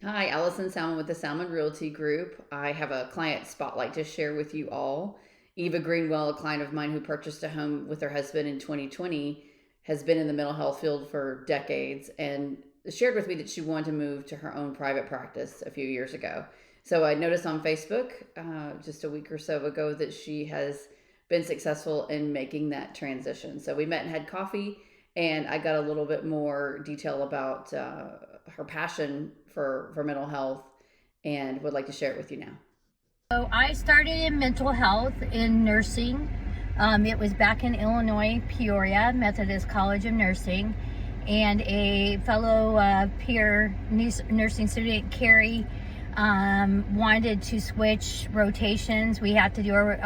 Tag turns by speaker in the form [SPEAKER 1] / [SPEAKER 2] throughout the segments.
[SPEAKER 1] Hi, Allison Salmon with the Salmon Realty Group. I have a client spotlight to share with you all. Eva Greenwell, a client of mine who purchased a home with her husband in 2020, has been in the mental health field for decades and shared with me that she wanted to move to her own private practice a few years ago. So I noticed on Facebook just a week or so ago that she has been successful in making that transition. So we met and had coffee, and I got a little bit more detail about her passion for mental health, and would like to share it with you now.
[SPEAKER 2] So I started in mental health in nursing. It was back in Illinois, Peoria, Methodist College of Nursing, and a fellow peer nursing student, Carrie, wanted to switch rotations. We had to do it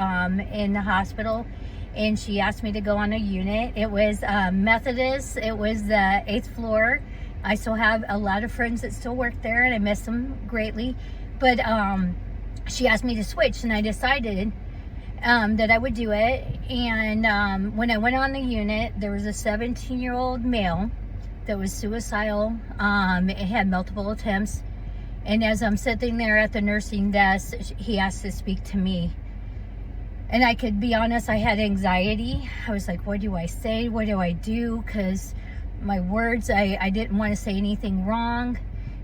[SPEAKER 2] in the hospital, and she asked me to go on a unit. It was Methodist. It was the 8th floor. I still have a lot of friends that still work there, and I miss them greatly. But she asked me to switch, and I decided that I would do it. And when I went on the unit, there was a 17-year-old male that was suicidal. It had multiple attempts. And as I'm sitting there at the nursing desk, he asked to speak to me. And I could be honest, I had anxiety. I was like, what do I say? What do I do? Because my words, I didn't want to say anything wrong.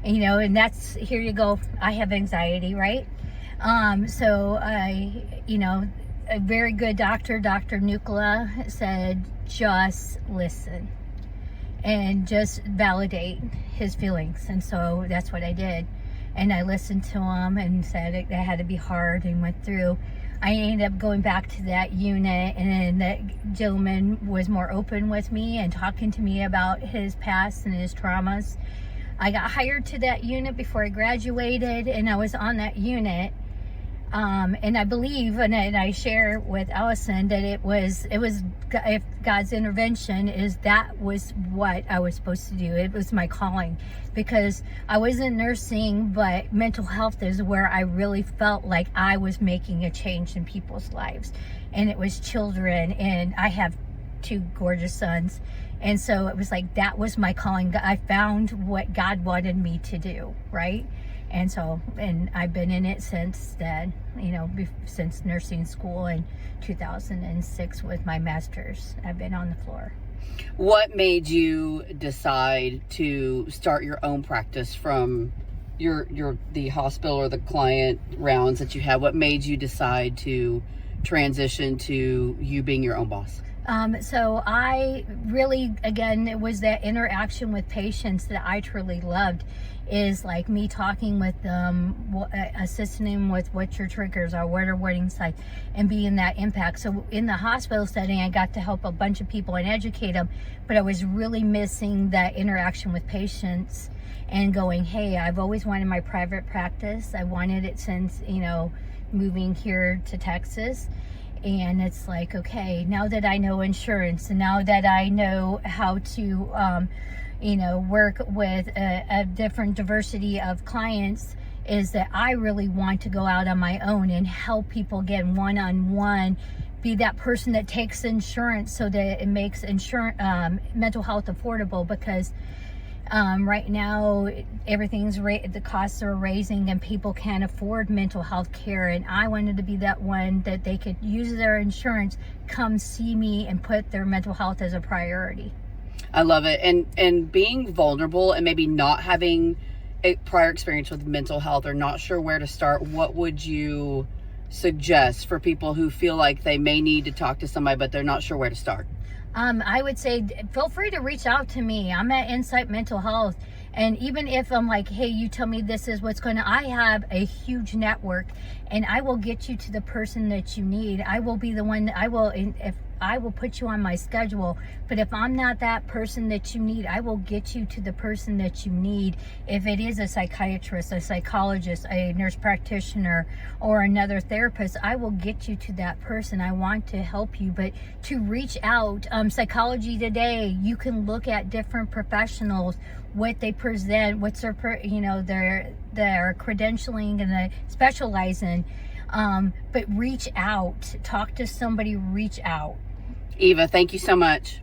[SPEAKER 2] And that's, here you go, I have anxiety, right? So a very good doctor, Dr. Nuclear, said, just listen and just validate his feelings. And so that's what I did. And I listened to him and said it had to be hard, and went through. I ended up going back to that unit, and that gentleman was more open with me and talking to me about his past and his traumas. I got hired to that unit before I graduated, and I was on that unit. And I believe, and I share with Allison, that it was if God's intervention is that was what I was supposed to do. It was my calling, because I was in nursing, but mental health is where I really felt like I was making a change in people's lives. And it was children, and I have 2 gorgeous sons. And so it was like, that was my calling. I found what God wanted me to do, right? And I've been in it since then, since nursing school in 2006 with my master's. I've been on the floor.
[SPEAKER 1] What made you decide to start your own practice from the hospital or the client rounds that you had? What made you decide to transition to you being your own boss?
[SPEAKER 2] So I really, again, it was that interaction with patients that I truly loved. Is like me talking with them, assisting them with what your triggers are, what are warning signs, and being that impact. So in the hospital setting, I got to help a bunch of people and educate them, but I was really missing that interaction with patients and going, hey, I've always wanted my private practice. I wanted it since, moving here to Texas. And it's like, okay, now that I know insurance, and now that I know how to, work with a different diversity of clients, is that I really want to go out on my own and help people get one-on-one, be that person that takes insurance so that it makes mental health affordable. Because right now the costs are raising and people can't afford mental health care, and I wanted to be that one that they could use their insurance, come see me, and put their mental health as a priority.
[SPEAKER 1] I love it. And being vulnerable and maybe not having a prior experience with mental health or not sure where to start, what would you suggest for people who feel like they may need to talk to somebody but they're not sure where to start?
[SPEAKER 2] I would say feel free to reach out to me. I'm at Insight Mental Health. And even if I'm like, hey, you tell me this is what's going to, I have a huge network, and I will get you to the person that you need. I will be the one, if I will put you on my schedule. But if I'm not that person that you need, I will get you to the person that you need. If it is a psychiatrist, a psychologist, a nurse practitioner, or another therapist, I will get you to that person. I want to help you, but to reach out. Psychology Today, you can look at different professionals, what they present, what's their credentialing and they specialize in. But reach out, talk to somebody, reach out.
[SPEAKER 1] Eva, thank you so much.